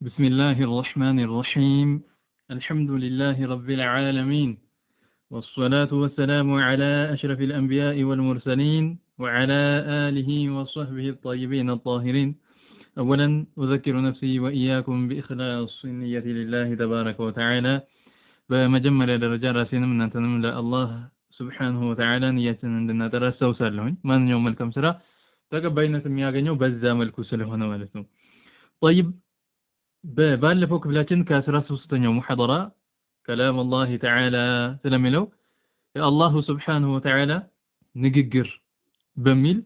بسم الله الرحمن الرحيم الحمد لله رب العالمين والصلاة والسلام على أشرف الأنبياء والمرسلين وعلى آله وصحبه الطيبين الطاهرين أولا أذكر نفسي وإياكم بإخلاص النية لله تبارك وتعالى بمجمل درجات راسين من أنتنم الله سبحانه وتعالى نيتنا عندنا ترسى وسالهن من يوم الكمسرة تقبينا سمياغنيو بزام الكسل هنا والسنو طيب ባለፈው ክፍላችን ከ13ኛው ሙሐደራ كلام الله تعالى ስለሚለው የአላሁ Subhanahu Wa Ta'ala ንግግር በሚል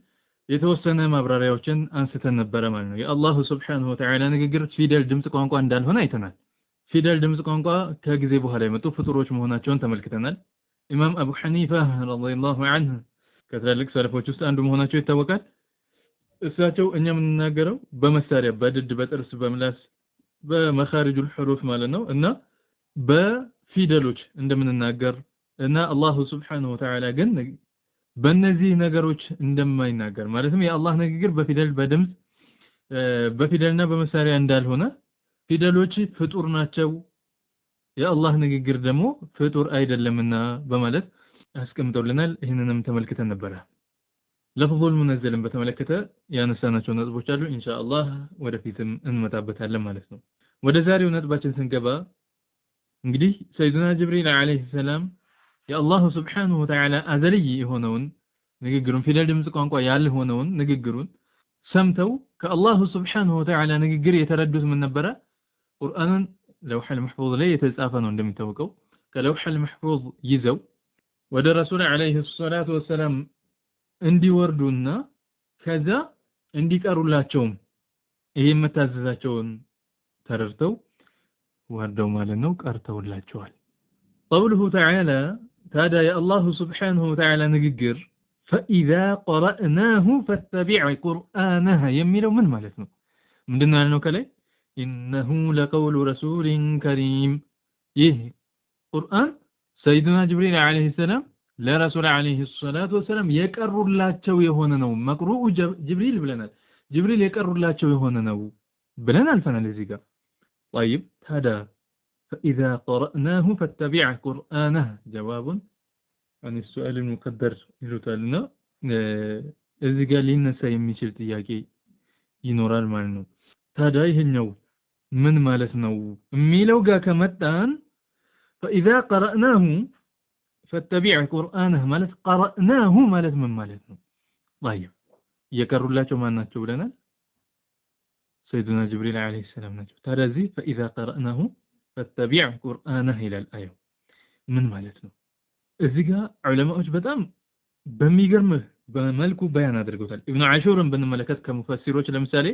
የተወሰነ ማብራሪያዎችን አንስተን ነበር ማለት ነው። የአላሁ Subhanahu Wa Ta'ala ንግግር ፊደል ድምጽ ቋንቋ እንዳልሆነ አይተናል። ፊደል ድምጽ ቋንቋ ከጊዜ በኋላ የመጡ ፍጡሮች መሆናቸውን ተመልክተናል። ኢማም አቡ ሐኒፋ ረዲየላሁ ዐንሁ ከትላልቅ ሰለፎች ውስጥ አንዱ መሆናቸው ይታወቃል። እሳቸው እኛ የምንናገረው በመሳሪያ በድድ በጥርስ በምላስ በመኻሪጁ الحروف ማለት ነው እና በፊደሎች እንደምንናገር እና አላሁ Subhanahu Wa Ta'ala ግን በእነዚህ ነገሮች እንደማይናገር ማለትም የአላህ ንግግር በፊደል በድምጽ በፊደልና በመሳሪያ እንዳልሆነ ፊደሎች ፍጡር ናቸው የአላህ ንግግር ደግሞ ፍጡር አይደለምና በማለት አስቀምጠውልናል። ይህንንም ተመልክተን ነበር። ለፍዙል ሙነዘልን በተመለከተ ያነሳናቸው ነጥቦች አሉ። ኢንሻአላህ ወደፊትም እንመጣበታለን ማለት ነው። ወደ ዛሬው ነጥባችን ስንገባ እንግዲህ ሰይዱና ጅብሪል አለይሂ ሰላም የአላሁ Subhanahu Wa Ta'ala አዘልይ የሆነውን ንግግሩን ፊደል ድምጽ ቋንቋ ያልሆነውን ንግግሩን ሰምተው ከአላሁ Subhanahu Wa Ta'ala ንግግር የተረዱት ምን ነበረ? ቁርአንን ለውሐል መሕፉዝ ላይ የተጻፈ ነው እንደሚታወቀው። ከለውሐል መሕፉዝ ይዘው ወደ ረሱል አለይሂ ሰላቱ ወሰላም እንዲወርዱና ከዛ እንዲቀሩላቸው ይሄ መታዘዛቸውን ተረድተው ወርደው ማለት ነው ቀርተውላቸዋል። قوله تعالى ታዲያ የአላሁ Subhanahu Wa Ta'ala ንግግር فإذا قرأناه فاتبع قرآنه የሚለው ምን ማለት ነው? ምንድነው ያልነው ከላይ إنه لقول رسول كريم ይህ ቁርአን ሰይዱና ጅብሪል አለይሂ ሰላም ለረሱል አለይሂ ሰላቱ ወሰለም የቀሩላቸው የሆነ ነው። መቅሩኡ ጅብሪል ብለናል። ጅብሪል የቀሩላቸው የሆነ ነው ብለን አልፈናል እዚህ ጋር። طيب هذا فإذا قرأناه فاتبع قرآنه جواب عن السؤال المقدر ይሉታልና እዚህ ጋር ሊነሳ የሚችል ጥያቄ ይኖራል ማለት ነው። ታዲያ ይሄኛው ምን ማለት ነው የሚለው ጋር ከመጣን فإذا قرأناه فاتبع قرآنه ማለት قرأناه ማለት ምን ማለት ነው? طيب የቀሩላቸው ማን ናቸው ብለናል? ሰይዱና ጅብሪል አለይሂ ሰላም ናቸው። ታዲያ እዚህ فإذا قرأناه فاتبع قرآنه ይላል አየው ምን ማለት ነው? እዚህ ጋር ዑለማዎች በጣም በሚገርም በመልኩ በያን አድርገውታል። ኢብኑ አሹርን ብንመለከት ከሙፈሲሮች ለምሳሌ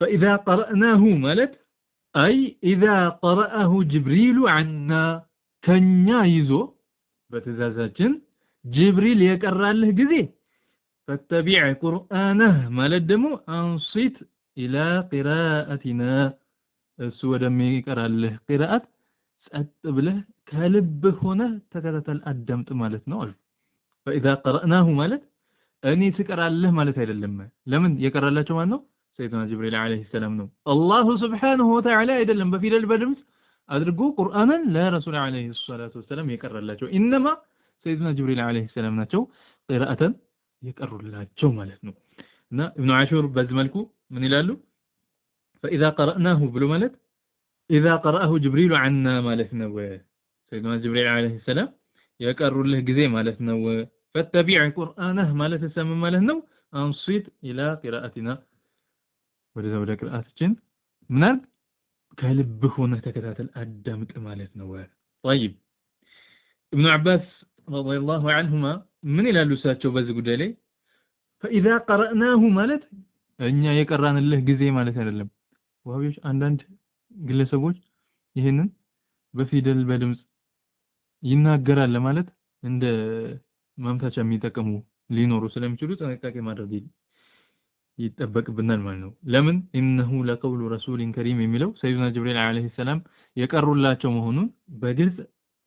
فإذا قرأناه ማለት أي إذا قرأه جبريل عنا ከኛ ይዞ በትእዛዛችን ጅብሪል የቀራልህ ጊዜ ፈተቢዕ ቁርአነህ ማለት ደግሞ አንሲት ኢላ ቂራአቲና እሱ ወደሚቀራልህ ቂራአት ጸጥ ብለህ ከልብህ ሆነህ ተከታተል አዳምጥ ማለት ነው አሉ። فإذا قرأناه ማለት እኔ ስቀራልህ ማለት አይደለም። ለምን የቀራላቸው ማን ነው? ሰይዱና ጅብሪል አለይሂ ሰላም ነው። አላሁ Subhanahu Wa Ta'ala አይደለም በፊደል በድምጽ አድርጎ ቁርአንን ለረሱል አለይሂ ሰላቱ ወሰለም የቀራላቸው ኢንማ ሰይዱና ጅብሪል አለይሂ ሰላም ናቸው ቂራአተን የቀሩላቸው ማለት ነው። እና ኢብኑ አሹር በዚህ መልኩ ምን ይላሉ? فإذا قرأناه ብሎ ማለት إذا قرأه جبريل عنا ማለት ነው። ሰይዱና ጅብሪል አለይሂ ሰላም የቀሩልህ ጊዜ ማለት ነው። فاتبع قرآنه ማለት ሰም ማለት ነው። አንሲት ኢላ ቂራአቲና ወደ ቂራአታችን ምናል ከልብህ ሆነህ ተከታተል አዳምጥ ማለት ነው። طيب ابن عباس رضي الله عنهما ምን ይላሉ እሳቸው በዚህ ጉዳይ ላይ فإذا قرأناه ማለት እኛ የቀራንልህ ጊዜ ማለት አይደለም። ወሃቢዎች አንዳንድ ግለሰቦች ይሄንን በፊደል በድምጽ ይናገራል ለማለት እንደ ማምታቻ የሚጠቀሙ ሊኖሩ ስለሚችሉ ጥንቃቄ ማድረግ ይጠበቅብናል ማለት ነው። ለምን إنه لقول رسول كريم የሚለው ሰይዱና ጅብሪል አለይሂ ሰላም የቀሩላቸው መሆኑን በግልጽ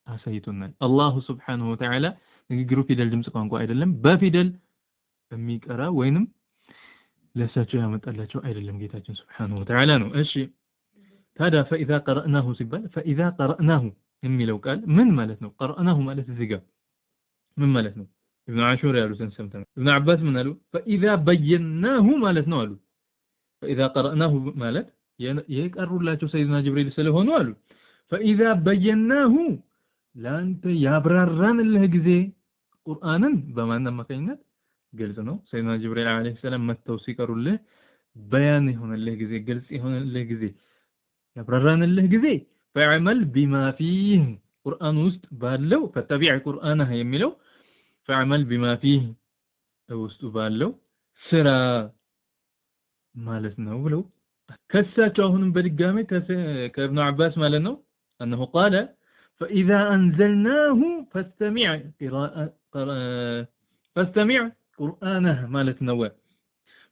አሳይቶናል። አላሁ Subhanahu Wa Ta'ala ንግግሩ ፊደል ድምጽ ቋንቋ አይደለም በፊደል የሚቀራ ወይንም ለሳቸው ያመጣላቸው አይደለም ጌታችን Subhanahu Wa Ta'ala ነው። እሺ ታዲያ فإذا قرأناه ሲባል فإذا قرأناه የሚለው ቃል ምን ማለት ነው? قرأناه ማለት እዚህ ጋር ምን ማለት ነው? ኢብኑ አሹር ያሉትን ሰምተን ኢብኑ አባስ ምን አሉ? فإذا بيناه ማለት ነው አሉ። فإذا قرأناه ማለት የቀሩላቸው ሰይድና ጅብሪል ስለሆኑ አሉ። فإذا بيناه ላንተ ያብራራንልህ ጊዜ ቁርአንን በማን አማካኝነት ግልጽ ነው። ሰይድና ጅብሪል አለይሂ ሰላም መተው ሲቀሩልህ በያን የሆነልህ ጊዜ ግልጽ የሆነልህ ጊዜ ያብራራንልህ ጊዜ فعمل بما فيه ቁርአን ውስጥ ባለው ፈተቢዕ ቁርአንህ የሚለው فعمل بما فيه ውስጡ ባለው ስራ ማለት ነው ብለው ከሳቸው አሁንም በድጋሚ ከኢብኑ አባስ ማለት ነው انه قال فاذا انزلناه فاستمع قرانه ማለት ነው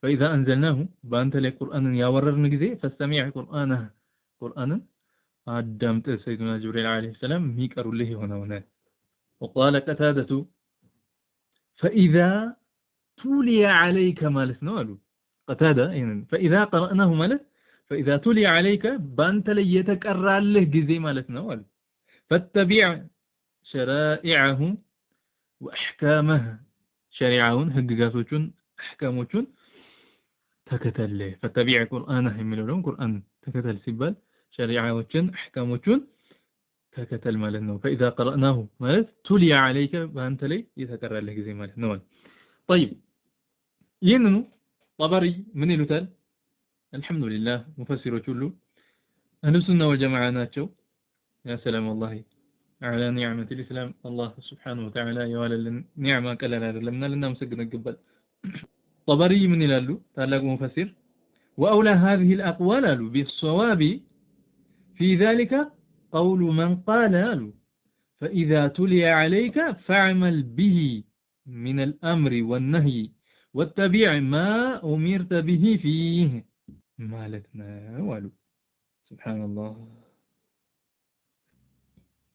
فاذا انزلناه በአንተ ላይ ቁርአንን ያወረድን ጊዜ فاستمع قرانه ቁርአንን አዳምጥ ሰይድና ጅብሪል አለይሂ ሰላም የሚቀሩልህ የሆነው ነው وقال قتادة فاذا تولي عليك ማለት ነው አሉ قتادة فاذا قرأناه ማለት فاذا تولي عليك በአንተ ላይ የተቀራልህ ጊዜ ማለት ነው አሉ فاتبع شرائعه واحكامه شريعውን ህግጋቶቹን አህካሞቹን ተከተል فاتبع قرآنه የሚለው ቁርአን ተከተል ሲባል ሸሪዓዎችን አህካሞቹን ተከተል ማለት ነው فاذا قرأناه ማለት تولي عليك በአንተ ላይ የተቀራልህ ጊዜ ማለት ነው طيب ይህንኑ طبري ምን ይሉታል አልহামዱሊላህ ሙፈሲሮች ሁሉ አህሉ ሱና ወልጀማዓ ናቸው ያ ሰላም والله على نعمة الإسلام الله سبحانه وتعالى يوالل نعمة قلال አይደለም ልናመሰግን ይገባል طبري ምን ይላሉ ታላቁ ሙፈሲር وأولى هذه الأقوال بالصواب في ذلك قول من قال فإذا تلي عليك فاعمل به من الأمر والنهي واتبع ما أمرت به فيه مالتنا والو سبحان الله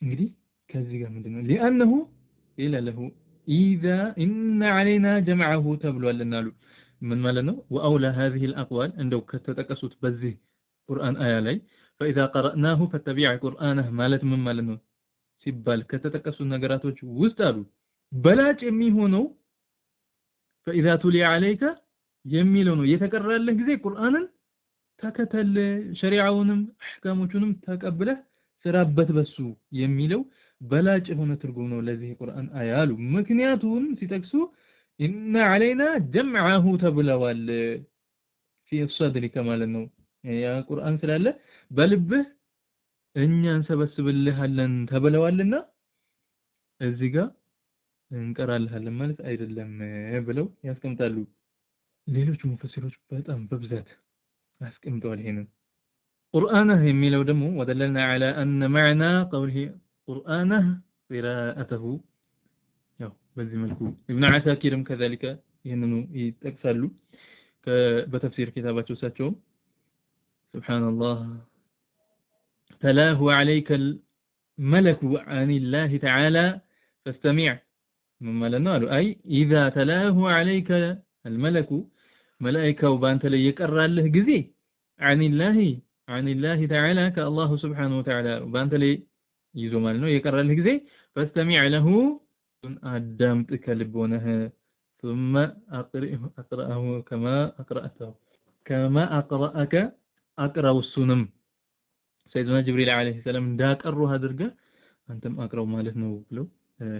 እንግዲህ ከዚህ ጋር ምንድነው لأنه إلى له إذا إن علينا جمعه ተብሏልና አሉ ምን ማለት ነው وأولى هذه الأقوال እንደው ከተጠቀሱት በዚህ ቁርአን አያ ላይ فإذا قرأناه فاتبع قرآنه ማለት ምን ማለት ነው ሲባል ከተጠቀሱት ነገራቶች ውስጥ አሉ በላጭ የሚሆነው فإذا تلي عليك የሚለው ነው የተቀራለህ ጊዜ ቁርአንን ተከተል ሸሪዓውንም አህካሞቹንም ተቀብለህ ስራበት በሱ የሚለው በላጭ የሆነ ትርጉም ነው ለዚህ ቁርአን አያ አሉ ምክንያቱም ሲጠቅሱ إن علينا جمعه ተብለዋል في صدرك ማለት ነው ያ ቁርአን ስላለ በልብህ እኛ እንሰበስብልሃለን ተብለዋልና እዚህ ጋር እንቀራልሃለን ማለት አይደለም ብለው ያስቀምጣሉ ሌሎች ሙፈሲሮች በጣም በብዛት ያስቀምጣሉ ይሄንን ቁርአንህ የሚለው ደግሞ ወደለልና على ان معنى قوله قرآنه قراءته ያው በዚህ መልኩ ኢብኑ አሳኪርም كذلك ይሄንኑ ይጠቅሳሉ በተፍሲር ኪታባቸው ሳቸው سبحان الله تلاه عليك الملك عن الله تعالى فاستمع مما لنقول أي إذا تلاه عليك الملك ملائكة وبانت لي يقرأ له جزي عن الله تعالى كالله سبحانه وتعالى وبانت لي يزوم له يقرأ له جزي فاستمع له أدمتك لبونها ثم أقرأه كما أقرأته كما أقرأك أقرأ السنم سيدنا جبريل عليه السلام داك أروها درجة أنتم أقرأ مالك نوبلو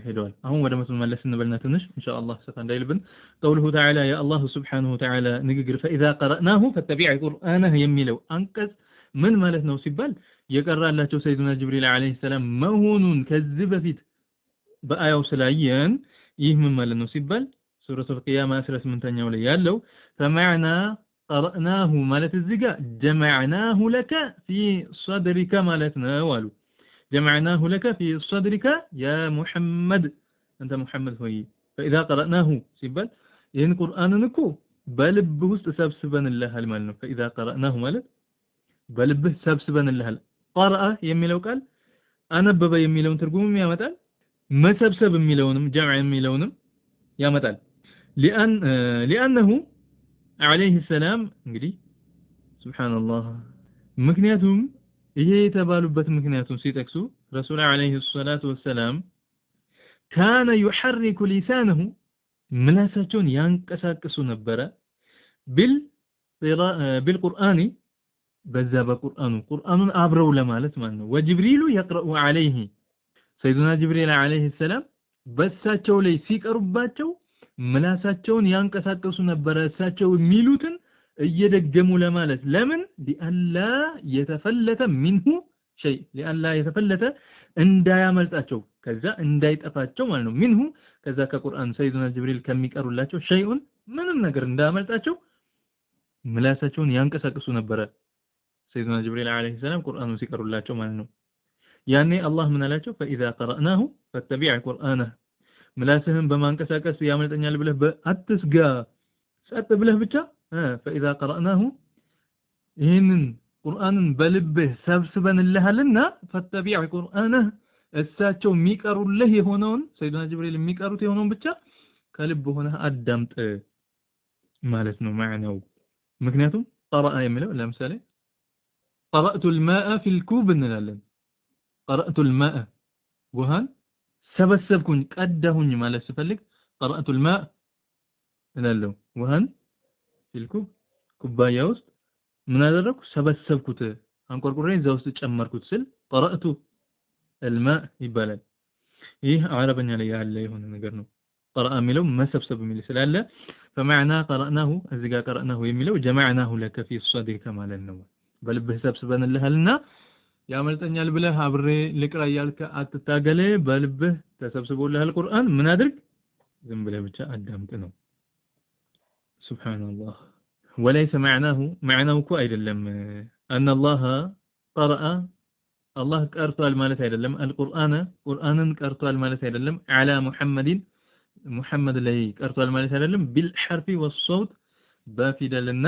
هدول أهم وده مثل ما لسنا بلنا تنش إن شاء الله سكان دايلبن قوله تعالى يا الله سبحانه وتعالى نقر فإذا قرأناه فاتبع قرآنه يميلو أنقذ من مالك نوسبال يقرأ الله سيدنا جبريل عليه السلام مهون كذب فيت بآية وسلايين يهم مالك نوسبال سورة القيامة أسرس من تنيا وليالو فمعنى قرأناه مالت الزقاء جمعناه لك في صدرك مالتنا والو جمعناه لك في صدرك يا محمد أنت محمد هوي فإذا قرأناه سيبال ين قرآن نكو بلبه سبسبن الله المالنا فإذا قرأناه مالت بلبه سبسبن الله قرأ يميلو قال أنا بابا يميلون ترجمهم يا متال ما سبسب يميلونم جمع يميلونم يا متال لأنه عليه السلام እንግዲህ سبحان الله ምክንያቱም ይሄ የተባሉበት ምክንያቱም ሲጠቅሱ ረሱል አለይሂ ሰላቱ ወሰላም ካነ يحرك لسانه ምላሳቸውን ያንቀሳቅሱ ነበረ بالقرآن በዛ ቁርአኑን አብረው ለማለት ማለት ነው ወጅብሪሉ يقرأ عليه ሰይዱና ጅብሪል አለይሂ ሰላም በሳቸው ላይ ሲቀርባቸው ምላሳቸውን ያንቀሳቅሱ ነበረ እሳቸው የሚሉትን እየደገሙ ለማለት ለምን ሊአላ የተፈለተ منه شيء ሊአላ የተፈለተ እንዳያመልጣቸው ከዛ እንዳይጠፋቸው ማለት ነው منه ከዛ ከቁርአን ሰይዱና ጅብሪል ከሚቀሩላቸው شيءን ምንም ነገር እንዳያመልጣቸው ምላሳቸውን ያንቀሳቅሱ ነበረ ሰይዱና ጅብሪል አለይሂ ሰላም ቁርአኑን ሲቀሩላቸው ማለት ነው ያኔ አላህ ምን አላቸው فاذا قرأناه فاتبع قرآنه ምላስህን በማንቀሳቀስ ያመልጠኛል ብለህ አትስጋ ሰጥ ብለህ ብቻ فاذا قرأناه ይህንን ቁርአንን በልብህ ሰብስበንልሃልና فاتبع قرآنه እሳቸው የሚቀሩልህ የሆነውን ሰይዱና ጅብሪል የሚቀሩት የሆነውን ብቻ ከልብ ሆነህ አዳምጥ ማለት ነው ማዕናው ምክንያቱም قرأ የሚለው ለምሳሌ قرأت الماء في الكوب እንላለን قرأت الماء ውሃን ሰበሰብኩኝ ቀዳሁኝ ማለት ስፈልግ قرأت الماء እላለሁ ውሃን في الكوب ኩባያ ውስጥ ምን አደረኩ ሰበሰብኩት አንቆርቁሬ እዛ ውስጥ ጨመርኩት ስል قرأت الماء ይባላል ይህ አረበኛ ላይ ያለ የሆነ ነገር ነው قرأ የሚለው መሰብሰብ የሚል ስላለ فمعنى قرأناه እዚህ ጋር قرأناه የሚለው جمعناه لك في صدرك ማለት ነው በልብህ ሰብስበንልሃልና ያመልጠኛል ብለህ አብሬ ልቅራ ያልከ አትታገለ በልብህ ተሰብስቦልሃል ቁርአን ምን አድርግ ዝም ብለህ ብቻ አዳምጥ ነው ሱብሃንአላህ وليس معناه እኮ አይደለም ان الله قرأ الله ቀርቷል ማለት አይደለም ቁርአንን ቀርቷል ማለት አይደለም على محمد ላይ ቀርቷል ማለት አይደለም بالحرف والصوت በፊደልና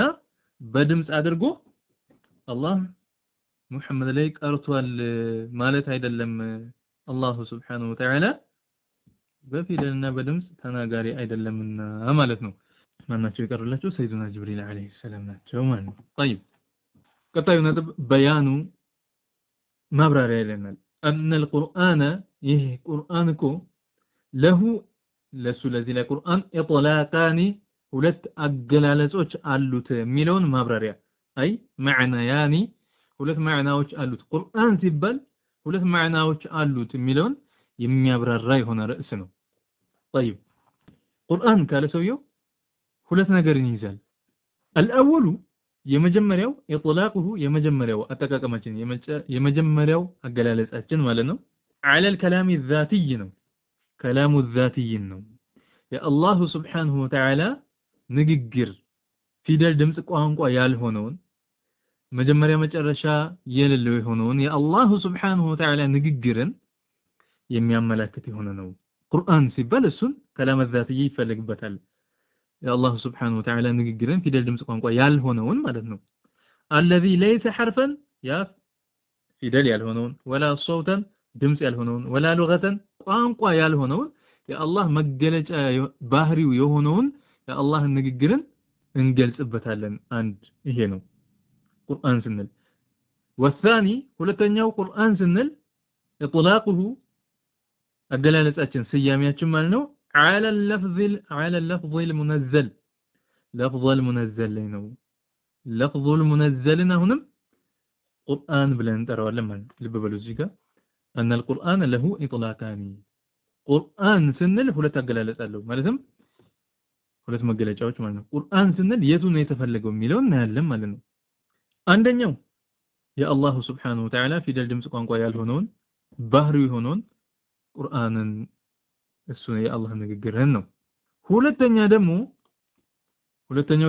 በድምጽ አድርጎ አላህ ሙሐመድ ላይ ቀርቷል ማለት አይደለም አላሁ Subhanahu Wa Ta'ala በፊደልና በድምጽ ተናጋሪ አይደለምና ማለት ነው ማናቸው ይቀርላቸው ሰይዱና ጅብሪል አለይሂ ሰላም ናቸው ማለት ነው طيب ቀጣዩ ነጥብ በያኑ ማብራሪያ ይለናል ان القرآن ይህ ቁርአን እኮ ለሁ ለሱ ለዚህ ለቁርአን ኢጥላቃኒ ሁለት አገላለጾች አሉት የሚለውን ማብራሪያ አይ ማዕናያኒ ሁለት ማዕናዎች አሉት ቁርአን ሲባል ሁለት ማዕናዎች አሉት የሚለውን የሚያብራራ የሆነ ርዕስ ነው طيب ቁርአን ካለ ሰውየው ሁለት ነገርን ይይዛል الأول የመጀመሪያው ኢጥላቁሁ የመጀመሪያው አጠቃቀማችን የመጀመሪያው አገላለጻችን ማለት ነው على الكلام الذاتي ነው كلام الذاتي ነው የአላሁ Subhanahu Wa Ta'ala ንግግር ፊደል ድምጽ ቋንቋ ያልሆነውን መጀመሪያ መጨረሻ የሌለው የሆነውን የአላሁ Subhanahu Wa Ta'ala ንግግርን የሚያመላክት የሆነ ነው ቁርአን ሲባል እሱን كلام الذاتي ይፈልግበታል የአላሁ Subhanahu Wa Ta'ala ንግግርን ፊደል ድምጽ ቋንቋ ያልሆነውን ማለት ነው الذي ليس حرفا ያ ፊደል ያልሆነውን ولا صوتا ድምጽ ያልሆነውን ولا لغة ቋንቋ ያልሆነውን የአላህ መገለጫ ባህሪው የሆነውን የአላህ ንግግርን እንገልጽበታለን አንድ ይሄ ነው ቁርአን ስንል والثاني ሁለተኛው ቁርአን ስንል ኢጥላቁሁ አገላለጻችን ስያሜያችን ማለት ነው على اللفظ المنزل لفظ المنزل ላይ ነው لفظ المنزل አሁንም ቁርአን ብለን እንጠራዋለን ማለት ልብ በሉ እዚህ ጋር ان القرآن له اطلاقان ቁርአን ስንል ሁለት አገላለጽ አለው ማለትም ሁለት መገለጫዎች ማለት ነው ቁርአን ስንል የቱ ነው የተፈለገው የሚለው እናያለን ማለት ነው አንደኛው የአላሁ Subhanahu Wa Ta'ala ፊደል ድምጽ ቋንቋ ያልሆነውን ባህሪው የሆነውን ቁርአንን እሱ የአላህ ንግግርን ነው ሁለተኛው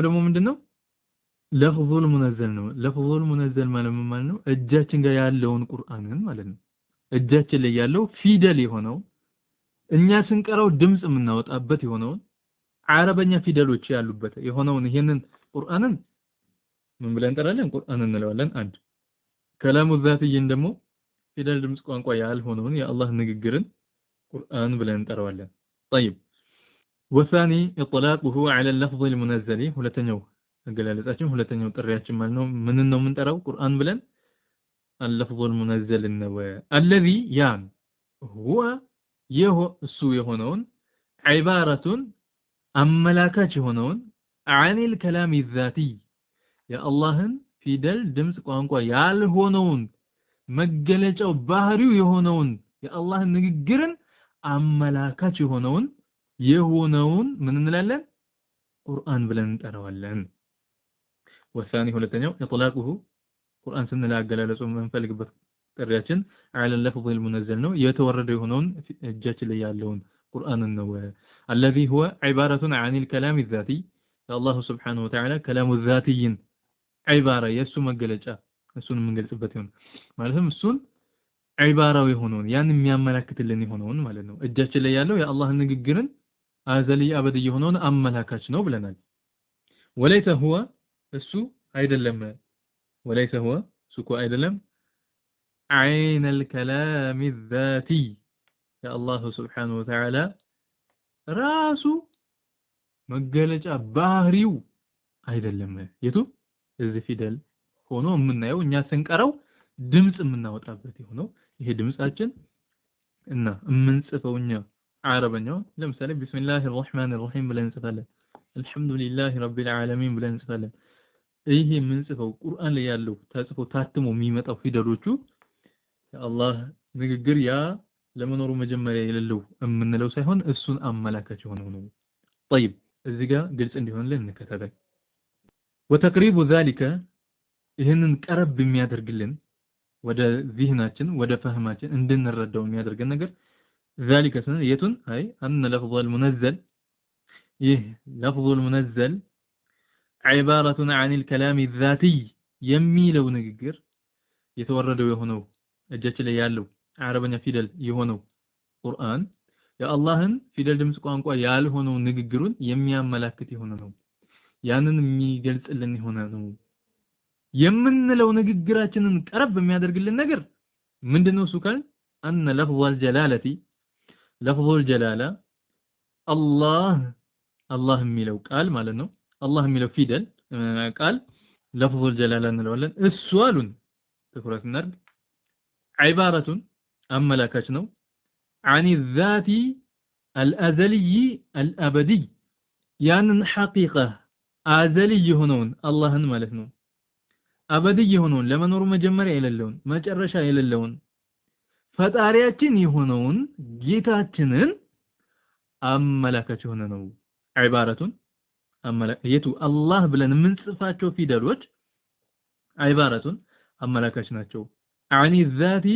ደግሞ ምንድነው ለፍዙል ሙነዘል ነው ለፍዙል ሙነዘል ማለት ነው እጃችን ጋር ያለውን ቁርአንን ማለት ነው እጃችን ላይ ያለው ፊደል የሆነው እኛ ስንቀራው ድምጽ የምናወጣበት የሆነውን አረበኛ ፊደሎች ያሉበት የሆነውን ይሄንን ቁርአንን ምን ብለን እንጠራለን ቁርአን እንለዋለን አንድ ከላሙ ዛቲይን ደግሞ ፊደል ድምጽ ቋንቋ ያልሆነውን የአላህ ንግግርን ቁርአን ብለን እንጠራዋለን طيب وثاني اطلاقه على اللفظ المنزل ሁለተኛው አገላለጻችን ሁለተኛው ጥሪያችን ማለት ነው ምን ነው የምንጠራው ቁርአን ብለን اللفظ المنزل النوى الذي يان هو السو يهونون عبارة أملاكات يهونون عن الكلام الذاتي يا الله في دل دمس قانقوا يال هونون مجلجው ባህሪው የሆነውን የአላህን ንግግርን አመላካች የሆነውን ምን እንላለን ቁርአን ብለን እንጠራዋለን والثاني ሁለተኛው اطلاقه ቁርአን ስንል አገላለጹ መንፈልግበት ጥሪያችን على اللفظ المنزل ነው የተወረደው የሆነውን እጃችን ላይ ያለውን ቁርአን ነው الذي هو عبارة عن الكلام الذاتي الله سبحانه وتعالى كلام الذاتي عبارة የሱ መገለጫ እሱን የምንገልጽበት ይሆን ማለትም እሱን ዒባራው የሆነውን ያን የሚያመላክትልን የሆነውን ማለት ነው እጃችን ላይ ያለው የአላህ ንግግርን አዘሊ አበድ የሆነውን አመላካች ነው ብለናል ወለይተ هو እሱ አይደለም ወለይተ هو እሱ አይደለም عين الكلام الذاتي يا الله سبحانه وتعالى ራሱ መገለጫ ባህሪው አይደለም የቱ እዚህ ፊደል ሆኖ የምናየው እኛ ስንቀራው ድምጽ የምናወጣበት ይሆነው ይሄ ድምጻችን እና የምንጽፈውኛ አረበኛው ለምሳሌ ቢስሚላሂር ረህማኒር ረሂም ብለን እንጽፋለን አልহামዱሊላሂ ረቢል ዓለሚን ብለን እንጽፋለን ይሄ የምንጽፈው ቁርአን ላይ ያለው ተጽፎ ታትሞ የሚመጣው ፊደሎቹ የአላህ ንግግር ያ ለመኖሩ መጀመሪያ የሌለው የምንለው ሳይሆን እሱን አመላካች የሆነው ነው طيب እዚህ ጋር ግልጽ እንዲሆንልን እንከታተል وتقريب ذلك ይሄንን ቀረብ የሚያደርግልን ወደ ዚህናችን ወደ ፈህማችን እንድንረዳው የሚያደርገን ነገር ذلك ስነ የቱን አይ ان لفظ المنزل ይህ لفظ المنزل عبارة عن الكلام الذاتي የሚለው ንግግር የተወረደው የሆነው እጃችን ላይ ያለው አረበኛ ፊደል የሆነው ቁርአን የአላህን ፊደል ድምጽ ቋንቋ ያልሆነው ንግግሩን የሚያመላክት የሆነ ነው ያንን የሚገልጽልን የሆነ ነው የምንለው ንግግራችንን ቀረብ የሚያደርግልን ነገር ምንድነው እሱ ካል ان لفظ الجلاله لفظ الجلاله الله የሚለው ቃል ማለት ነው الله የሚለው ፊደል ቃል لفظ الجلاله እንለዋለን እሱ አሉን ትኩረት እናድርግ عبارة አመላካች ነው عن الذات الازلي الابدي ያንን حقيقة አዘሊ የሆነውን አላህን ማለት ነው አበዲ የሆነውን ለመኖሩ መጀመሪያ የሌለውን መጨረሻ የሌለውን ፈጣሪያችን የሆነውን ጌታችንን አመላካች የሆነ ነው عبارة አመላካየቱ አላህ ብለን የምንጽፋቸው ፊደሎች عبارة አመላካች ናቸው عن الذات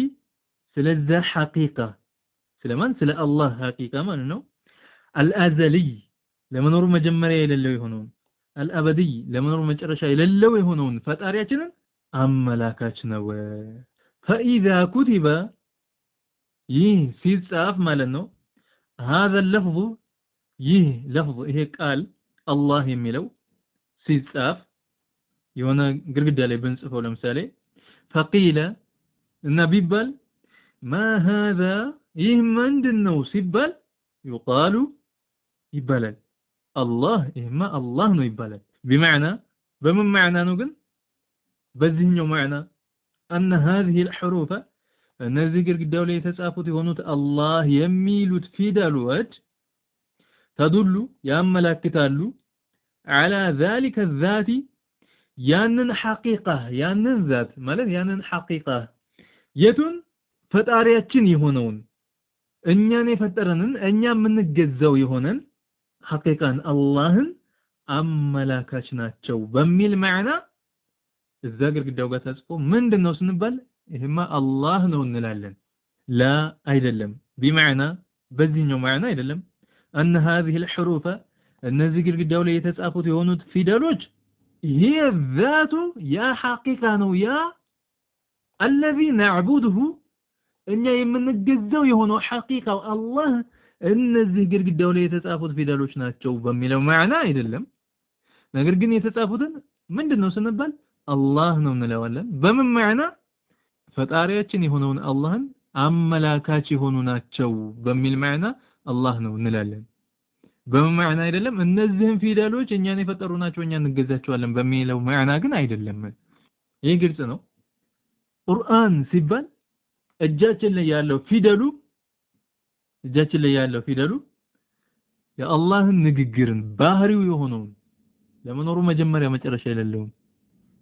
ስለዛ حقيقة ስለማን ስለ አላህ حقيقة ማለት ነው الازلي ለመኖሩ መጀመሪያ የሌለው የሆነውን الابدي ለመኖር መጨረሻ የሌለው የሆነውን ፈጣሪያችንን አመላካች ነው فاذا كتب ይህ ሲጻፍ ማለት ነው هذا اللفظ ይህ لفظ ይሄ ቃል አላህ የሚለው ሲጻፍ የሆነ ግርግዳ ላይ ብንጽፈው ለምሳሌ فقيل እና ቢባል ما هذا ይህ ምንድነው ሲባል يقال ይባላል الله إما الله ነው ይባላል بمعنى بمن معنى ነው ግን በዚህኛው معنى أن هذه الحروف እነዚህ ግርግዳው ላይ የተጻፉት የሆኑት الله የሚሉት ፊደሎች تدل ያመላክታሉ على ذلك الذات ያንን حقيقة ያንን ذات ማለት ያንን حقيقة የቱን ፈጣሪያችን የሆነውን እኛን የፈጠረንን እኛ የምንገዛው የሆነን حقيقة اللهن አመላካች ናቸው በሚል معنى እዛ ግርግዳው ጋር ተጽፎ ምንድነው ስንባል ይሄማ አላህ ነው እንላለን لا አይደለም بمعنى በዚህኛው معنى አይደለም ان هذه الحروف እነዚህ ግርግዳው ላይ የተጻፉት የሆኑት ፊደሎች هي الذات يا حقيقة ነው ያ الذي نعبده እኛ የምንገዛው የሆነው حقيقة الله እነዚህ ግርግዳው ላይ የተጻፉት ፊደሎች ናቸው በሚለው ማዕና አይደለም ነገር ግን የተጻፉትን ምንድነው ስንባል አላህ ነው እንለዋለን በምን ማዕና ፈጣሪያችን የሆነውን አላህን አመላካች የሆኑ ናቸው በሚል ማዕና አላህ ነው እንላለን በምን ማዕና አይደለም እነዚህን ፊደሎች እኛን የፈጠሩ ናቸው እኛ እንገዛቸዋለን በሚለው ማዕና ግን አይደለም ይሄ ግልጽ ነው ቁርአን ሲባል እጃችን ላይ ያለው ፊደሉ የአላህን ንግግርን ባህሪው የሆነውን ለመኖሩ መጀመሪያ መጨረሻ የሌለውን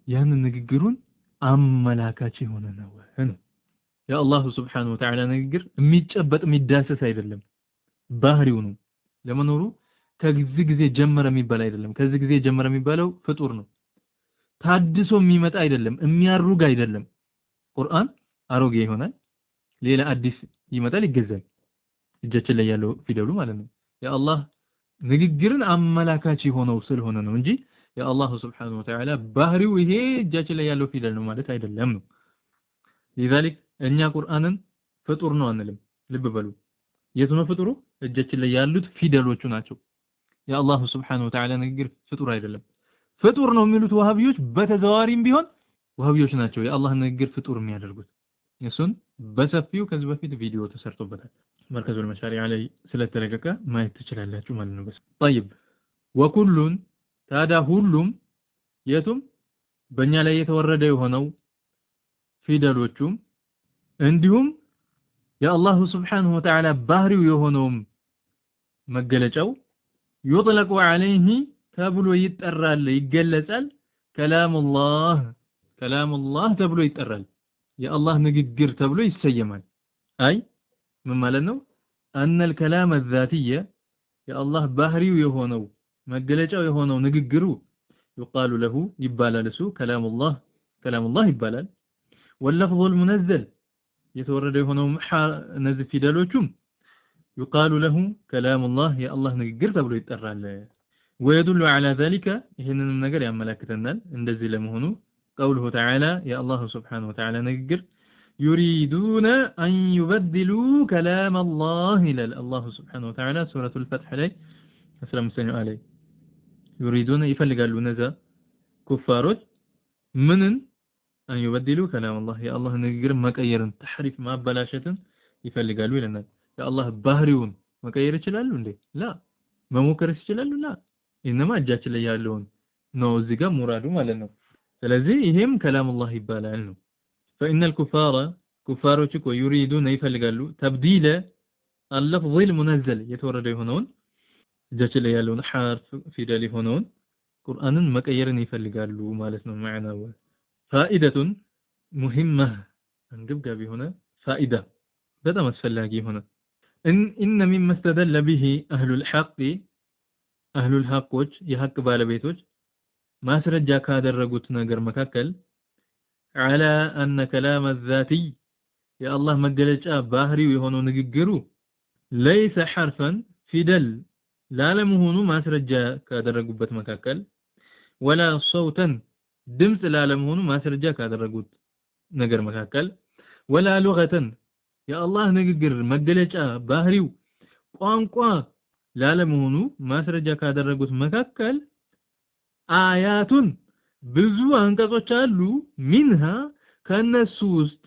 ያንን ንግግሩን አመላካች የሆነ ነው። የአላህ Subhanahu Wa Ta'ala ንግግር የሚጨበጥ የሚዳሰስ አይደለም፣ ባህሪው ነው። ለመኖሩ ከዚህ ጊዜ ጀመረ የሚባል አይደለም። ከዚህ ጊዜ ጀመረ የሚባለው ፍጡር ነው። ታድሶ የሚመጣ አይደለም፣ የሚያሩግ አይደለም። ቁርአን አሮጌ ይሆናል፣ ሌላ አዲስ ይመጣል፣ ይገዛል። እጃችን ላይ ያለው ፊደሉ ማለት ነው። የአላህ ንግግርን አመላካች የሆነው ስለሆነ ነው እንጂ የአላህ Subhanahu Wa Ta'ala ባህሪው ይሄ እጃችን ላይ ያለው ፊደል ነው ማለት አይደለም ነው። لذلك እኛ ቁርአንን ፍጡር ነው አንልም። ልብ በሉ፣ የቱ ነው ፍጡሩ? እጃችን ላይ ያሉት ፊደሎቹ ናቸው። የአላህ Subhanahu Wa Ta'ala ንግግር ፍጡር አይደለም። ፍጡር ነው የሚሉት ወሃቢዎች በተዘዋዋሪም ቢሆን ወሃቢዎች ናቸው የአላህ ንግግር ፍጡር የሚያደርጉት። እሱን በሰፊው ከዚህ በፊት ቪዲዮ ተሰርቶበታል። መርከዙል መሻሪዓ ላይ ስለተለቀቀ ማየት ትችላላችሁ ማለት ነው። በስ طيب ወኩሉን ታዲያ ሁሉም የቱም በእኛ ላይ የተወረደ የሆነው ፊደሎቹም እንዲሁም የአላህ Subhanahu Wa Ta'ala ባህሪው የሆነውም መገለጫው يطلق عليه ተብሎ ይጠራል፣ ይገለጻል። ከላሙላህ ተብሎ ይጠራል፣ የአላህ ንግግር ተብሎ ይሰየማል። አይ ምን ማለት ነው? أن الكلام الذاتية የአላህ ባህሪው የሆነው መገለጫው የሆነው ንግግሩ يقال له ይባላል፣ እሱ ከላሙላህ ይባላል። واللفظ المنزل የተወረደ የሆነው እነዚህ ፊደሎቹም يقال له كلام الله يا الله ንግግር ተብሎ ይጠራል። ويدل على ذلك ይሄንንም ነገር ያመለክተናል እንደዚህ ለመሆኑ قوله تعالى يا الله سبحانه وتعالى ንግግር يريدون أن يبدلوا كلام الله إلى الله سبحانه وتعالى سورة الفتح ላይ 15 ላይ يريدون ይፈልጋሉ እነዛ ኩፋሮች ምንን أن يبدلوا كلام الله يا الله ንግግር መቀየርን ተሕሪፍ ማበላሸትን ይፈልጋሉ ይለናል። የአላህ ባህሪውን መቀየር ይችላሉ እንዴ? ላ መሞከር ይችላሉ? ላ ኢነማ እጃችን ላይ ያለውን ነው እዚህ ጋር ሙራዱ ማለት ነው። ስለዚህ ይሄም ከላሙላህ ይባላል ነው። فإن الكفار كفاروች እኮ يريدون ይፈልጋሉ تبديل اللفظ المنزل የተወረደ የሆነውን እጃችን ላይ ያለውን ሐርፍ ፊደል የሆነውን ቁርአንን መቀየርን ይፈልጋሉ ማለት ነው። ማዕናው فائدة مهمة አንገብጋቢ የሆነ ፋኢዳ በጣም አስፈላጊ የሆነ إن مما استدل به أهل الحق የሐቅ ባለቤቶች ማስረጃ ካደረጉት ነገር መካከል على أن كلام الذاتي يا الله መገለጫ ባህሪው የሆነው ንግግሩ ليس حرفا ፊደል ላለመሆኑ ማስረጃ ካደረጉበት መካከል ولا صوتا ድምጽ ላለመሆኑ ማስረጃ ካደረጉት ነገር መካከል ولا لغة يا الله ንግግር መገለጫ ባህሪው ቋንቋ ላለመሆኑ ማስረጃ ካደረጉት መካከል አያቱን ብዙ አንቀጾች አሉ። ሚንሃ ከነሱ ውስጥ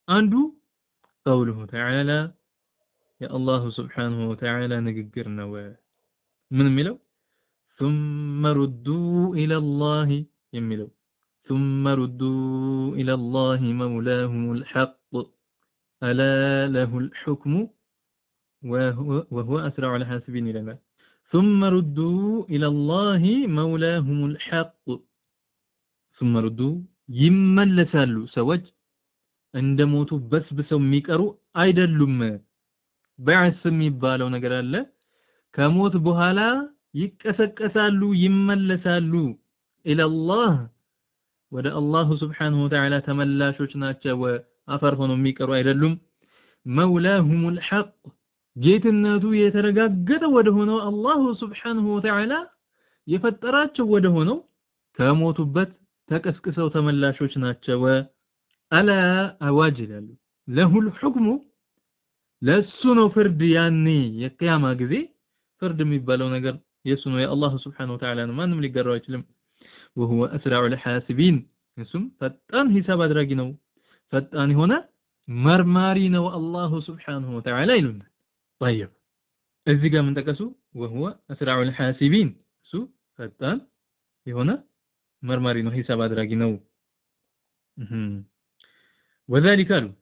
አንዱ قوله تعالى يا الله سبحانه وتعالى ንግግር ነው። ምን የሚለው ثم ردوا إلى الله የሚለው ثم ردوا إلى الله مولاهم الحق ألا له الحكم وهو أسرع الحاسبين لنا ثم ردوا إلى الله مولاهم الحق ثم ردوا يملسالو سوج እንደሞቱ በስብሰው የሚቀሩ አይደሉም። በዕስ የሚባለው ነገር አለ። ከሞት በኋላ ይቀሰቀሳሉ፣ ይመለሳሉ። ኢላላህ ወደ አላህ Subhanahu Wa Ta'ala ተመላሾች ናቸው። አፈር ሆነው የሚቀሩ አይደሉም። መውላሁሙል ሐቅ ጌትነቱ የተረጋገጠ ወደ ሆነው አላህ Subhanahu Wa Ta'ala የፈጠራቸው ወደ ሆነው ከሞቱበት ተቀስቅሰው ተመላሾች ናቸው። አላ አዋጅ ይላሉ። ለሁል ሑክሙ ለሱ ነው ፍርድ። ያኔ የቂያማ ጊዜ ፍርድ የሚባለው ነገር የሱ ነው፣ የአላህ Subhanahu Wa Ta'ala ነው። ማንም ሊገራው አይችልም። وهو أسرع الحاسبين እሱም ፈጣን ሂሳብ አድራጊ ነው፣ ፈጣን የሆነ መርማሪ ነው አላህ Subhanahu Wa Ta'ala ይሉናል። طيب እዚህ ጋር ምን ተቀሱ? وهو أسرع الحاسبين እሱ ፈጣን የሆነ መርማሪ ነው፣ ሂሳብ አድራጊ ነው። وذلك قالوا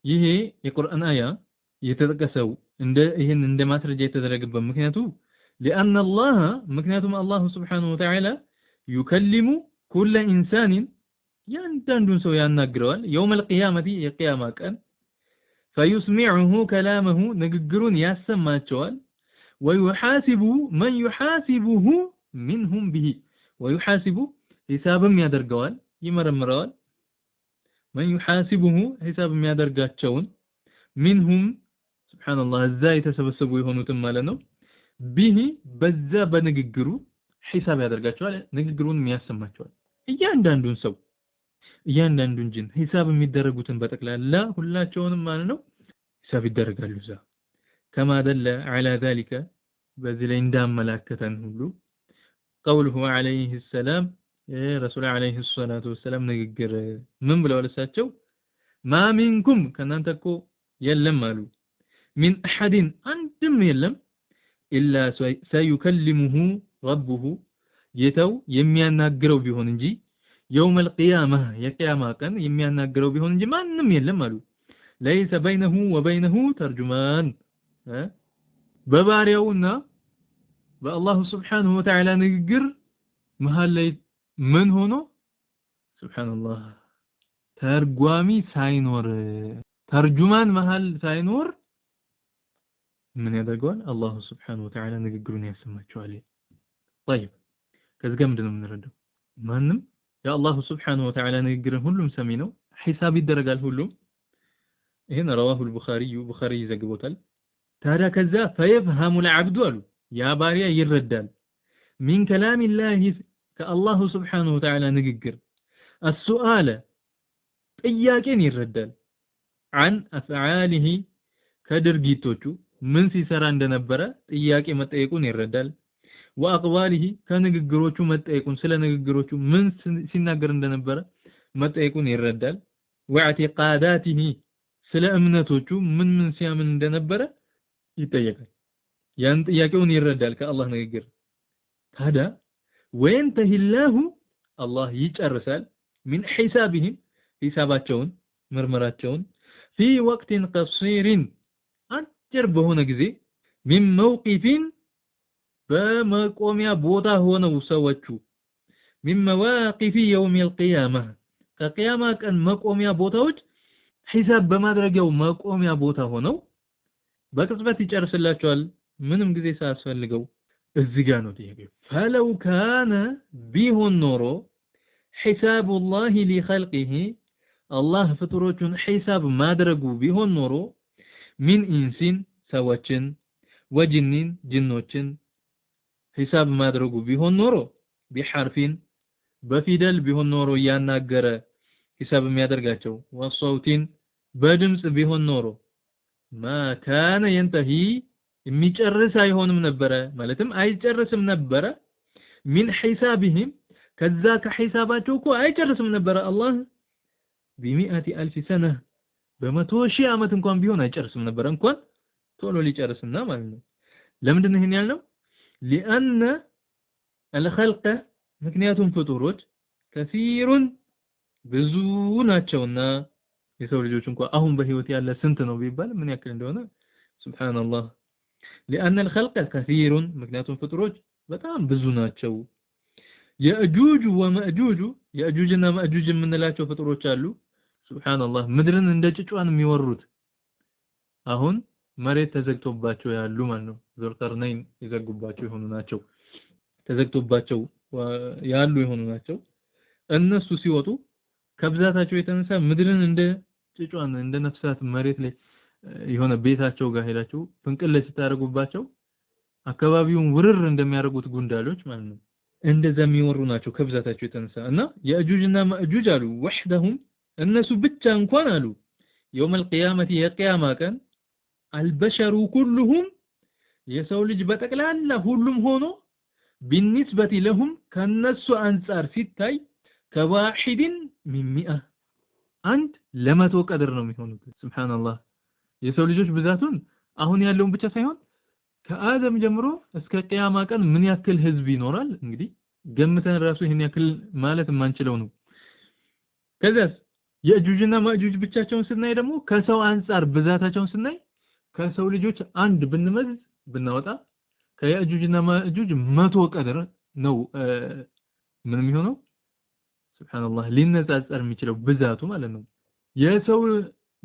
ይሄ የቁርአን አያ የተጠቀሰው ይሄን እንደ ማስረጃ የተደረገበት ምክንያቱ لأن الله ምክንያቱም አላህ Subhanahu Wa Ta'ala يكلم كل إنسان ያንዳንዱን ሰው ያናግረዋል يوم القيامة የቂያማ ቀን فيسمعه كلامه ንግግሩን ያሰማቸዋል ويحاسب من يحاسبه منهم به ويحاسب حسابም ያደርገዋል ይመረምረዋል من يحاسبه حسابም ያደርጋቸውን منهم سبحان الله እዛ የተሰበሰቡ የሆኑትን ማለት ነው به በዛ በንግግሩ ሒሳብ ያደርጋቸዋል ንግግሩን የሚያሰማቸዋል እያንዳንዱን ሰው እያንዳንዱን ጅን ሒሳብ የሚደረጉትን በጠቅላላ ሁላቸውንም ማለት ነው ሒሳብ ይደረጋሉ እዛ كما دل على ذلك በዚህ ላይ እንዳመላከተን ሁሉ قوله عليه السلام رسول عليه الصلاة والسلام ንግግር ምን ብለው ለሳቸው ما منكم ከናንተ እኮ የለም አሉ من أحد አንድም የለም إلا سيكلمه ربه ጌታው የሚያናግረው ቢሆን እንጂ يوم القيامة የቂያማ ቀን የሚያናግረው ቢሆን እንጂ ማንንም የለም አሉ ليس بينه وبينه ترجمان በባሪያውና በአላህ Subhanahu Wa Ta'ala ንግግር መሃል ላይ ምን ሆኖ ሱብሃንአላህ ተርጓሚ ሳይኖር ተርጁማን መሃል ሳይኖር ምን ያደርገዋል አላህ Subhanahu Wa Ta'ala ንግግሩን ያሰማቸዋል طيب ከዚህ ጋር ምንድነው የምንረዳው ማንም የአላህ Subhanahu Wa Ta'ala ንግግርን ሁሉም ሰሚ ነው ሒሳብ ይደረጋል ሁሉም ይሄን رواه البخاري ቡኻሪ ይዘግቦታል ታዲያ ከዛ فيفهم العبد አሉ ያ ባሪያ ይረዳል من كلام الله كالله سبحانه وتعالى ንግግር السؤال ጥያቄን ይረዳል عن افعاله ከድርጊቶቹ ምን ሲሰራ እንደነበረ ጥያቄ መጠየቁን ይረዳል واقواله ከንግግሮቹ መጠየቁን ስለ ንግግሮቹ ምን ሲናገር እንደነበረ መጠየቁን ይረዳል واعتقاداته ስለ እምነቶቹ ምን ሲያምን እንደነበረ ይጠየቃል ያን ጥያቄውን ይረዳል ከአላህ ንግግር ታዲያ وينتهي الله الله ይጨርሳል من حسابهم حساباቸውን ምርመራቸውን في وقت قصير አጭር በሆነ ጊዜ من موقف በመቆሚያ ቦታ ሆነው ሰዎቹ من مواقف يوم القيامة ከቂያማ ቀን መቆሚያ ቦታዎች ሒሳብ በማድረጊያው መቆሚያ ቦታ ሆነው በቅጽበት ይጨርስላቸዋል ምንም ጊዜ ሳያስፈልገው እዚህ ጋር ነው ጥያቄው فلو كان ቢሆን ኖሮ حساب الله لخلقه الله ፍጡሮቹን ሒሳብ ማድረጉ ቢሆን ኖሮ من انس ሰዎችን ወጅኒን ጅኖችን ሒሳብ ማድረጉ ቢሆን ኖሮ بحرفين በፊደል ቢሆን ኖሮ ያናገረ ሒሳብ የሚያደርጋቸው ወصوتين በድምጽ ቢሆን ኖሮ ما كان ينتهي የሚጨርስ አይሆንም ነበረ ማለትም አይጨርስም ነበረ من حسابهم ከዛ ከሒሳባቸው እኮ አይጨርስም ነበረ አላህ ب100,000 سنة በመቶ ሺህ ዓመት እንኳን ቢሆን አይጨርስም ነበረ እንኳን ቶሎ ሊጨርስና ማለት ነው ለምንድን ነው ይሄን ያልነው لأن الخلق ምክንያቱም ፍጡሮች كثير ብዙ ናቸውና የሰው ልጆች እንኳን አሁን በህይወት ያለ ስንት ነው ቢባል ምን ያክል እንደሆነ ሱብሃንአላህ لأن الخلق كثير ምክንያቱም ፍጡሮች በጣም ብዙ ናቸው የእጁጅ ወመእጁጅ የእጁጅና መእጁጅ የምንላቸው ፍጡሮች አሉ ሱብሃንአላህ ምድርን እንደ ጭጫን የሚወሩት አሁን መሬት ተዘግቶባቸው ያሉ ማለት ነው ዙልቀርነይን የዘጉባቸው የሆኑ ናቸው ተዘግቶባቸው ያሉ የሆኑ ናቸው እነሱ ሲወጡ ከብዛታቸው የተነሳ ምድርን እንደ ጭጫን እንደ ነፍሳት መሬት ላይ የሆነ ቤታቸው ጋር ሄዳቸው ፍንቅል ላይ ሲታረጉባቸው አካባቢውን ውርር እንደሚያደርጉት ጉንዳሎች ማለት ነው እንደዛ የሚወሩ ናቸው ከብዛታቸው የተነሳ እና የእጁጅና መእጁጅ አሉ ወህደሁም እነሱ ብቻ እንኳን አሉ يوم القيامة የቂያማ ቀን البشر كلهم የሰው ልጅ በጠቅላላ ሁሉም ሆኖ بالنسبة لهم ከነሱ አንፃር ሲታይ كواحد من 100 አንድ ለመቶ ቀድር ነው የሚሆኑት ሱብሃንአላህ የሰው ልጆች ብዛቱን አሁን ያለውን ብቻ ሳይሆን ከአደም ጀምሮ እስከ ቂያማ ቀን ምን ያክል ህዝብ ይኖራል እንግዲህ ገምተን ራሱ ይሄን ያክል ማለት ማንችለው ነው ከዛስ የእጁጅና ማእጁጅ ብቻቸውን ስናይ ደግሞ ከሰው አንፃር ብዛታቸውን ስናይ ከሰው ልጆች አንድ ብንመዝ ብናወጣ ከየእጁጅና ማእጁጅ 100 ቀድር ነው ምን የሚሆነው ሱብሃንአላህ ሊነጻጸር የሚችለው ብዛቱ ማለት ነው የሰው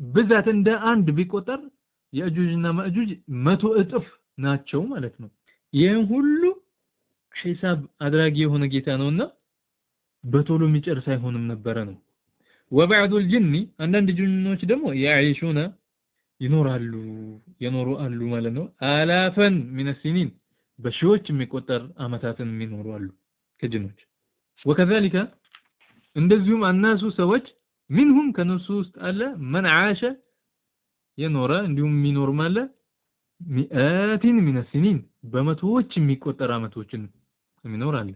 ብዛት እንደ አንድ ቢቆጠር የእጁጅና ማእጁጅ 100 እጥፍ ናቸው ማለት ነው ይሄን ሁሉ ሒሳብ አድራጊ የሆነ ጌታ ነውና በቶሎ የሚጨርስ አይሆንም ነበረ ነው وبعض الجن አንዳንድ ጅኖች ደግሞ يعيشون ይኖሩ አሉ ማለት ነው አላፈን من السنين በሺዎች የሚቆጠር አመታትን የሚኖሩ አሉ ከጅኖች وكذلك እንደዚሁም الناس ሰዎች منهم ከነሱ ውስጥ አለ من عاش የኖረ እንዲሁም የሚኖር ማለት مئات من السنين በመቶዎች የሚቆጠር አመቶችን የሚኖር አለ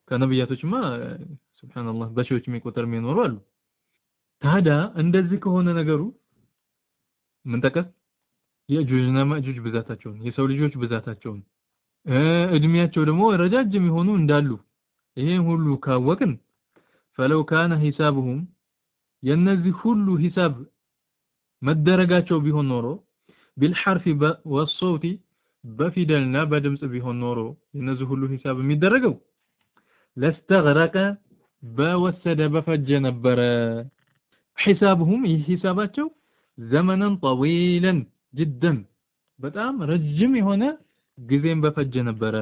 ከነብያቶችማ ሱብሃንአላህ በሺዎች የሚቆጠር የሚኖሩ አሉ ታዲያ እንደዚህ ከሆነ ነገሩ ምን ተቀስ የእጁጅና ማእጁጅ ብዛታቸውን የሰው ልጆች ብዛታቸውን እድሜያቸው ደግሞ ረጃጅም የሆኑ እንዳሉ ይሄን ሁሉ ካወቅን فلو كان حسابهم የነዚህ ሁሉ ሂሳብ መደረጋቸው ቢሆን ኖሮ بالحرف والصوت በፊደልና በድምጽ ቢሆን ኖሮ የነዚህ ሁሉ ሂሳብ የሚደረገው لاستغرق በወሰደ በፈጀ ነበረ حسابهم ሂሳባቸው زمنا طويلا جدا በጣም ረጅም የሆነ ጊዜን በፈጀ ነበረ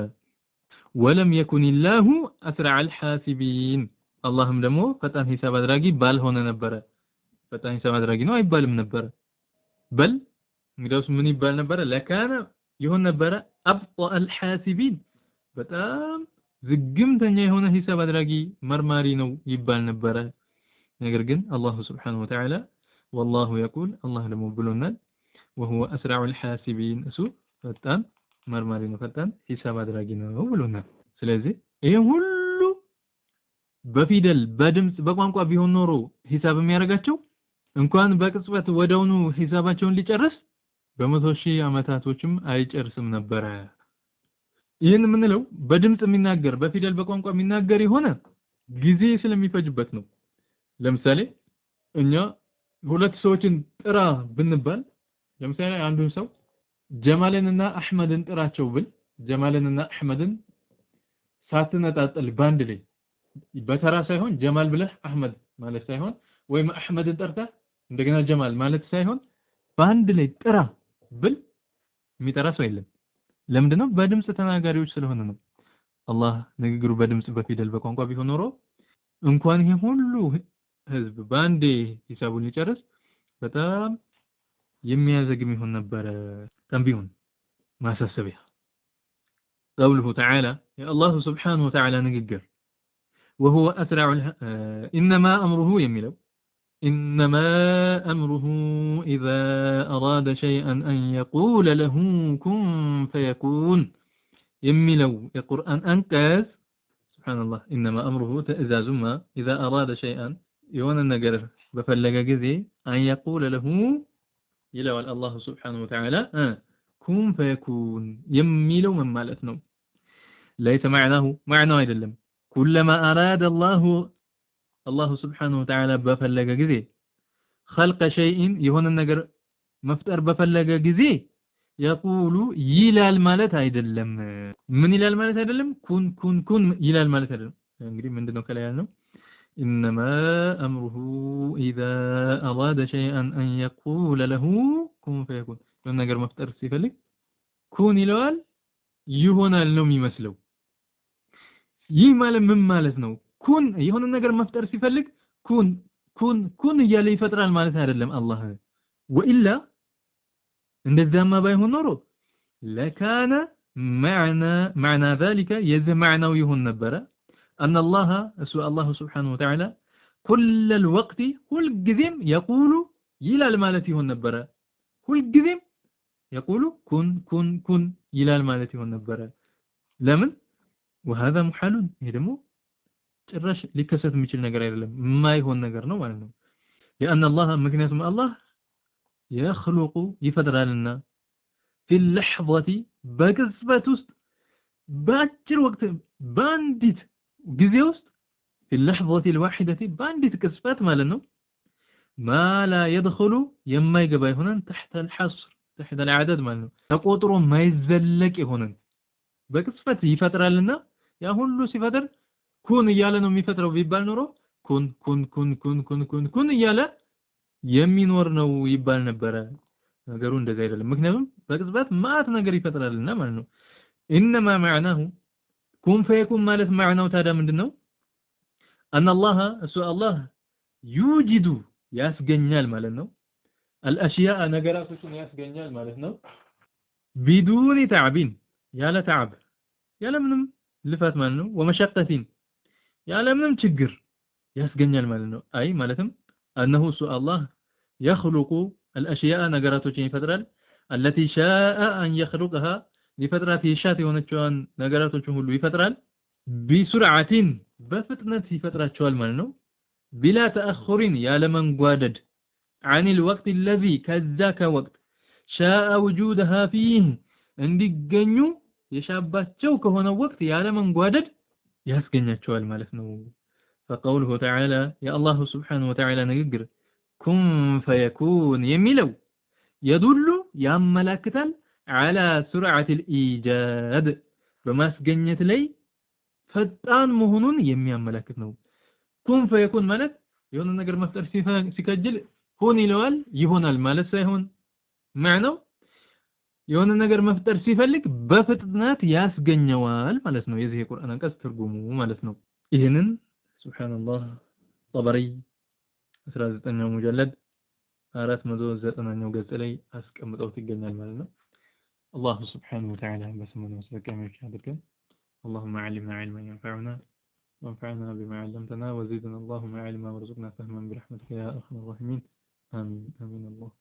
ولم يكن الله اسرع الحاسبين اللهم ደግሞ ፈጣን ሂሳብ አድራጊ ባልሆነ ነበረ ፈጣን ሂሳብ አድራጊ ነው አይባልም ነበረ በል እንግዲያውስ ምን ይባል ነበረ ለካነ ይሆን ነበረ أبطأ الحاسبين በጣም ዝግምተኛ የሆነ ሂሳብ አድራጊ መርማሪ ነው ይባል ነበረ ነገር ግን አላህ Subhanahu Wa Ta'ala والله يقول الله ደግሞ ብሎናል وهو أسرع الحاسبين እሱ ፈጣን መርማሪ ነው ፈጣን ሂሳብ አድራጊ ነው ብሎናል ስለዚህ ይሄ ሁሉ በፊደል በድምጽ በቋንቋ ቢሆን ኖሮ ሂሳብ የሚያደርጋቸው እንኳን በቅጽበት ወደውኑ ሂሳባቸውን ሊጨርስ በመቶ ሺህ አመታቶችም አይጨርስም ነበር ይሄን ምንለው በድምጽ የሚናገር በፊደል በቋንቋ የሚናገር ይሆነ ጊዜ ስለሚፈጅበት ነው ለምሳሌ እኛ ሁለት ሰዎችን ጥራ ብንባል ለምሳሌ አንዱን ሰው ጀማልንና አህመድን ጥራቸው ብል ጀማልንና አህመድን ሳትነጣጠል ባንድ ላይ በተራ ሳይሆን ጀማል ብለህ አህመድ ማለት ሳይሆን ወይም አህመድን ጠርተህ እንደገና ጀማል ማለት ሳይሆን ባንድ ላይ ጥራ ብል የሚጠራ ሰው የለም ለምንድነው በድምጽ ተናጋሪዎች ስለሆነ ነው አላህ ንግግሩ በድምጽ በፊደል በቋንቋ ቢሆን ኖሮ እንኳን ይሄ ሁሉ ህዝብ ባንዴ ሂሳቡን ሊጨርስ በጣም የሚያዘግም ይሆን ነበር ተንቢሁን ማሳሰቢያ قوله تعالى يا الله سبحانه وتعالى نجر وهو أسرع إنما أمره يميلو إنما أمره إذا أراد شيئا أن يقول له كن فيكون يميلو القرآن أنكاز سبحان الله إنما أمره تأزاز ما إذا أراد شيئا يوانا النجر بفلق جزي أن يقول له يلو الله سبحانه وتعالى كن فيكون يميلو من مالتنا ليس معناه يدلم كلما أراد الله سبحانه وتعالى بفلق جزي خلق شيء يهون النجر مفتر بفلق جزي يقول يلال مالت يدلم من يلال مالت يدلم كن يلال مالت يدلم يعني من دونه كلامه إنما أمره إذا أراد شيئا أن يقول له كن فيكون النجر مفتر سيفلك كون يلال يهون النوم يمثلو يمال من مالتنا كون يهون النجر مفتر سيفلك كون يلي فترة المالت يدلم الله وإلا እንደዛ ባይሆን ኖሮ ለካነ معنى ذلك يزمعناው ይሆን ነበረ ان الله سبحانه وتعالى كل الوقت كل ጊዜም يقول ይላል ማለት ይሆን ነበረ كل ጊዜም يقول كن ይላል ማለት ይሆን ነበረ ለምን وهذا محال ይሄ ደግሞ ጭራሽ ሊከሰት የሚችል ነገር አይደለም የማይሆን ነገር ነው ማለት ነው لان الله ምክንያቱም አላህ يخلق يفدرالنا في اللحظة بقصبة باكر وقت بانديت ጊዜ ውስጥ في اللحظة الواحدة باندي تكسبات مالنا ما لا يدخل يما يقبا هنا تحت الحصر تحت العدد مالنا تقوطر ما يزلك هنا بكسفت يفتر لنا يا هلو سيفتر كون يالا ميفترو بيبال نورو كون يالا የሚኖር ነው ይባል ነበር ነገሩ እንደዛ አይደለም ምክንያቱም በቅጽበት ማአት ነገር ይፈጥራልና ማለት ነው انما معناه كن فيكون ማለት معناه ታዲያ ምንድነው ان الله سو الله يوجد ያስገኛል ማለት ነው الاشياء ነገራቶችን ያስገኛል ማለት ነው بدون تعب ያለ تعب ያለ ምንም ልፋት ማለት ነው ومشقة ያለ ምንም ችግር ያስገኛል ማለት ነው አይ ማለትም انه سو الله يخلق الاشياء ነገራቶችን ይፈጥራል التي شاء ان يخلقها لفترات يشات የሆነችዋን ነገራቶችን ሁሉ ይፈጥራል بسرعه በፍጥነት ይፈጥራቸዋል ማለት ነው بلا تاخر ያለ መንጓደድ عن الوقت الذي كذاك وقت شاء وجودها فيه እንዲገኙ የሻባቸው ከሆነ ወቅት ያለ መንጓደድ ያስገኛቸዋል ማለት ነው فقوله تعالى يا الله سبحانه وتعالى نغير كن فيكون يميلو يدل يملكتال على سرعة الإيجاد بمسجنيت لي ፈጣን መሆኑን የሚያመለክት ነው ኩን ፈየኩን ማለት የሆነ ነገር መፍጠር ሲከጅል ሆን ይለዋል ይሆናል ማለት ሳይሆን ማዕናው የሆነ ነገር መፍጠር ሲፈልግ በፍጥነት ያስገኘዋል ማለት ነው የዚህ የቁርአን አንቀጽ ትርጉሙ ማለት ነው ይሄንን ሱብሃንአላህ ጠበሪ 19ኛው ሙጀለድ 490ኛው ገጽ ላይ አስቀምጠውት ይገኛል ማለት ነው አላህ ሱብሃነሁ ወተዓላ በስሙና ወሰከመች አድርገን اللهم علمنا علما ينفعنا وانفعنا بما علمتنا وزدنا اللهم علما وارزقنا فهما برحمتك يا ارحم الراحمين آمين آمين الله